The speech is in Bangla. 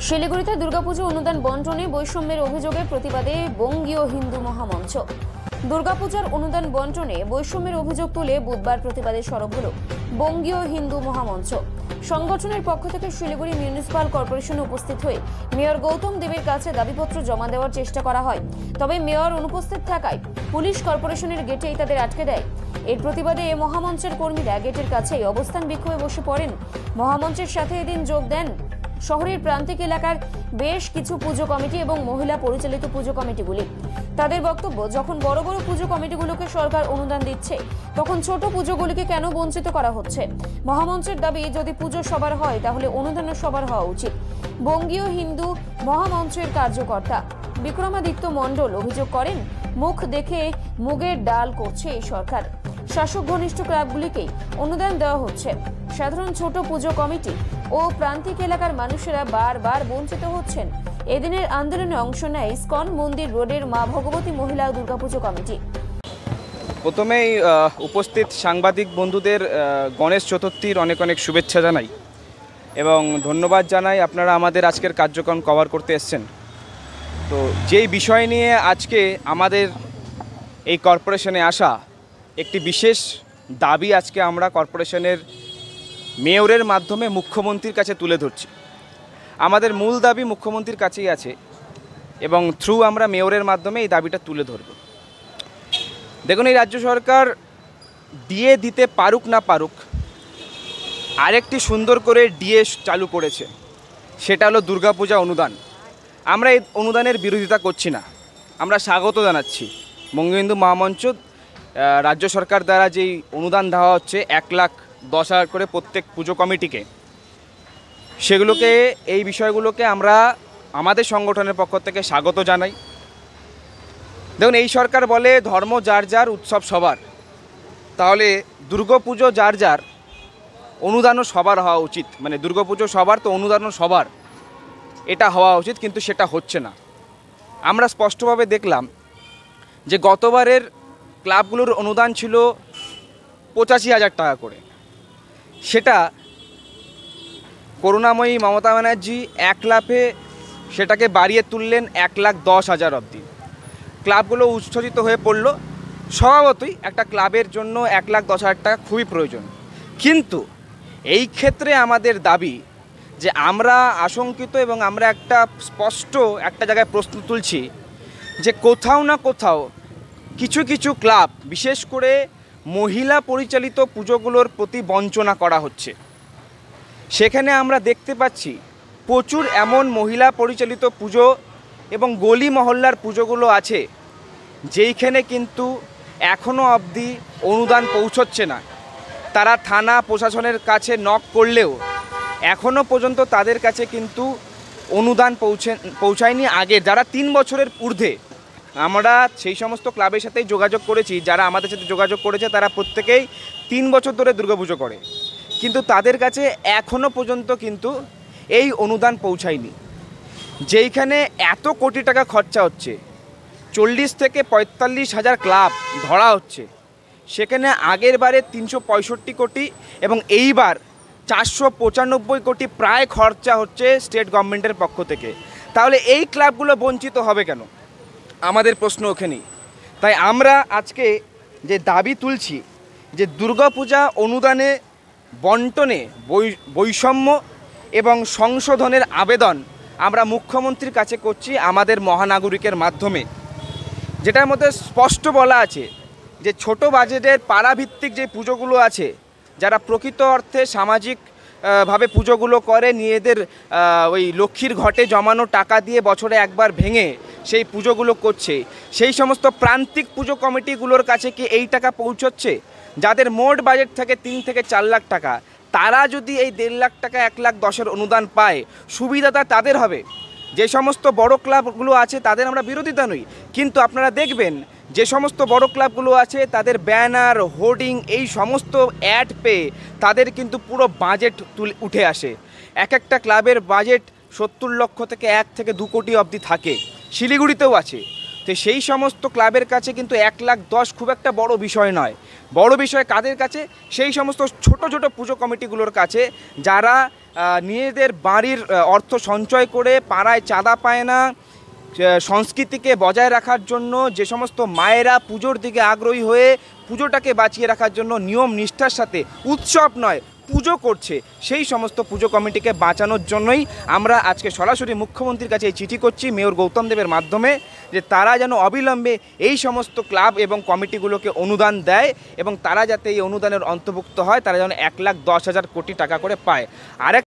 শিলিগুড়িতে দুর্গাপুজো অনুদান বন্টনে বৈষম্যের অভিযোগে প্রতিবাদে বঙ্গীয় হিন্দু মহামঞ্চ। দুর্গাপূজার অনুদান বন্টনে বৈষম্যের অভিযোগ তুলে বুধবার প্রতিবাদে সরব হল বঙ্গীয় হিন্দু মহামঞ্চ। সংগঠনের পক্ষ থেকে শিলিগুড়ি মিউনিসিপাল কর্পোরেশনে উপস্থিত হয়ে মেয়র গৌতম দেবের কাছে দাবিপত্র জমা দেওয়ার চেষ্টা করা হয়, তবে মেয়র অনুপস্থিত থাকায় পুলিশ কর্পোরেশনের গেটেই তাদের আটকে দেয়। এর প্রতিবাদে মহামঞ্চের কর্মীরা গেটের কাছেই অবস্থান বিক্ষোভে বসে পড়েন। মহামঞ্চের সাথে এদিন যোগ দেন শহরের প্রান্তিক এলাকার বেশ কিছু পুজো কমিটি এবং মহিলা পরিচালিত পুজো কমিটিগুলি। তাদের বক্তব্য, যখন বড় বড় পুজো কমিটিগুলোকে সরকার অনুদান দিচ্ছে, তখন ছোট পুজোগুলিকে কেন বঞ্চিত করা হচ্ছে? মহামঞ্চের দাবি, যদি পুজো সবার হয় তাহলে অনুদানও সবার হওয়া উচিত। বঙ্গীয় হিন্দু মহামঞ্চের কার্যকর্তা বিক্রমাদিত্য মণ্ডল অভিযোগ করেন, মুখ দেখে মুগের ডাল করছে এই সরকার। শাসক ঘনিষ্ঠ ক্লাবগুলিকেই অনুদান দেওয়া হচ্ছে। সাধারণ ছোট পুজো কমিটি ও প্রান্তিক এলাকার মানুষেরা বারবার বঞ্চিত হচ্ছেন। এদিনের আন্দোলনে অংশ নেয় ইসকন মন্দির রোডের মা ভগবতী মহিলা দুর্গাপুজো কমিটি। প্রথমেই উপস্থিত সাংবাদিক বন্ধুদের গণেশ চতুর্থীর অনেক অনেক শুভেচ্ছা জানাই এবং ধন্যবাদ জানাই আপনারা আমাদের আজকের কার্যক্রম কভার করতে এসেছেন। তো যেই বিষয় নিয়ে আজকে আমাদের এই কর্পোরেশনে আসা, একটি বিশেষ দাবি আজকে আমরা কর্পোরেশনের মেয়রের মাধ্যমে মুখ্যমন্ত্রীর কাছে তুলে ধরছি। আমাদের মূল দাবি মুখ্যমন্ত্রীর কাছেই আছে এবং থ্রু আমরা মেয়রের মাধ্যমে এই দাবিটা তুলে ধরব। দেখুন, এই রাজ্য সরকার ডিএ দিতে পারুক না পারুক, আরেকটি সুন্দর করে ডিএ চালু করেছে, সেটা হলো দুর্গাপূজা অনুদান। আমরা এই অনুদানের বিরোধিতা করছি না, আমরা স্বাগত জানাচ্ছি। বঙ্গীয় হিন্দু মহামঞ্চ রাজ্য সরকার দ্বারা যেই অনুদান দেওয়া হচ্ছে 1,10,000 করে প্রত্যেক পুজো কমিটিকে, সেগুলোকে, এই বিষয়গুলোকে আমরা আমাদের সংগঠনের পক্ষ থেকে স্বাগত জানাই। দেখুন, এই সরকার বলে ধর্ম যার যার, উৎসব সবার। তাহলে দুর্গাপুজো যার যার, অনুদানও সবার হওয়া উচিত। মানে দুর্গাপুজো সবার, তো অনুদানও সবার, এটা হওয়া উচিত, কিন্তু সেটা হচ্ছে না। আমরা স্পষ্টভাবে দেখলাম যে গতবারের ক্লাবগুলোর অনুদান ছিল 85,000 টাকা করে, সেটা করুণাময়ী মমতা ব্যানার্জি 1 লাফে সেটাকে বাড়িয়ে তুললেন 1,10,000 অবধি। ক্লাবগুলো উচ্ছ্বসিত হয়ে পড়ল। স্বভাবতই একটা ক্লাবের জন্য 1,10,000 টাকা খুবই প্রয়োজন, কিন্তু এই ক্ষেত্রে আমাদের দাবি যে আমরা আশঙ্কিত এবং আমরা একটা স্পষ্ট একটা জায়গায় প্রশ্ন তুলছি যে কোথাও না কোথাও কিছু কিছু ক্লাব, বিশেষ করে মহিলা পরিচালিত পুজোগুলোর প্রতি বঞ্চনা করা হচ্ছে। সেখানে আমরা দেখতে পাচ্ছি প্রচুর এমন মহিলা পরিচালিত পুজো এবং গলি মহল্লার পুজোগুলো আছে যেইখানে কিন্তু এখনও অবধি অনুদান পৌঁছচ্ছে না। তারা থানা প্রশাসনের কাছে নক করলেও এখনও পর্যন্ত তাদের কাছে কিন্তু অনুদান পৌঁছায়নি। আগে যারা 3 বছরের ঊর্ধ্বে, আমরা সেই সমস্ত ক্লাবের সাথেই যোগাযোগ করেছি, যারা আমাদের সাথে যোগাযোগ করেছে তারা প্রত্যেকেই 3 বছর ধরে দুর্গাপুজো করে, কিন্তু তাদের কাছে এখনও পর্যন্ত কিন্তু এই অনুদান পৌঁছায়নি। যেইখানে এত কোটি টাকা খরচা হচ্ছে, 40 থেকে 45,000 ক্লাব ধরা হচ্ছে, সেখানে আগের বারে 365 কোটি এবং এইবার 495 কোটি প্রায় খরচা হচ্ছে স্টেট গভর্নমেন্টের পক্ষ থেকে। তাহলে এই ক্লাবগুলো বঞ্চিত হবে কেন? আমাদের প্রশ্ন ওখানেই। তাই আমরা আজকে যে দাবি তুলছি যে দুর্গাপূজা অনুদানে বন্টনে বৈষম্য এবং সংশোধনের আবেদন আমরা মুখ্যমন্ত্রীর কাছে করছি আমাদের মহানাগরিকের মাধ্যমে, যেটার মধ্যে স্পষ্ট বলা আছে যে ছোট বাজেটের পাড়াভিত্তিক যে পুজোগুলো আছে, যারা প্রকৃত অর্থে সামাজিক ভাবে পুজোগুলো করে, নিজেদের ওই লক্ষ্মীর ঘটে জমানো টাকা দিয়ে বছরে একবার ভেঙে সেই পুজোগুলো করছে, সেই সমস্ত প্রান্তিক পুজো কমিটিগুলোর কাছে কি এই টাকা পৌঁছচ্ছে? যাদের মোট বাজেট থাকে 3 থেকে 4 লাখ টাকা, তারা যদি এই 1.5 লাখ টাকা 1,10,000 অনুদান পায়, সুবিধাটা তাদের হবে। যে সমস্ত বড় ক্লাবগুলো আছে তাদের আমরা বিরোধিতা নই, কিন্তু আপনারা দেখবেন যে সমস্ত বড় ক্লাবগুলো আছে তাদের ব্যানার, হোর্ডিং, এই সমস্ত অ্যাড পেয়ে তাদের কিন্তু পুরো বাজেট উঠে আসে। এক একটা ক্লাবের বাজেট 70 লক্ষ থেকে 1 থেকে 2 কোটি অবধি থাকে, শিলিগুড়িতেও আছে। তো সেই সমস্ত ক্লাবের কাছে কিন্তু 1,10,000 খুব একটা বড় বিষয় নয়। বড় বিষয় কাদের কাছে? সেই সমস্ত ছোট ছোট পুজো কমিটিগুলোর কাছে যারা নিজেদের বাড়ির অর্থ সঞ্চয় করে পাড়ায় চাঁদা পায় না, সংস্কৃতিকে বজায় রাখার জন্য যে সমস্ত মায়েরা পুজোর দিকে আগ্রহী হয়ে পুজোটাকে বাঁচিয়ে রাখার জন্য নিয়ম নিষ্ঠার সাথে উৎসব নয় পুজো করছে, সেই সমস্ত পুজো কমিটিকে বাঁচানোর জন্যই আমরা আজকে সরাসরি মুখ্যমন্ত্রীর কাছে এই চিঠি করছি মেয়র গৌতম দেবের মাধ্যমে, যে তারা যেন অবিলম্বে এই সমস্ত ক্লাব এবং কমিটিগুলোকে অনুদান দেয় এবং তারা যাতে এই অনুদানের অন্তর্ভুক্ত হয়, তারা যেন 1,10,000 কোটি টাকা করে পায়। আরেক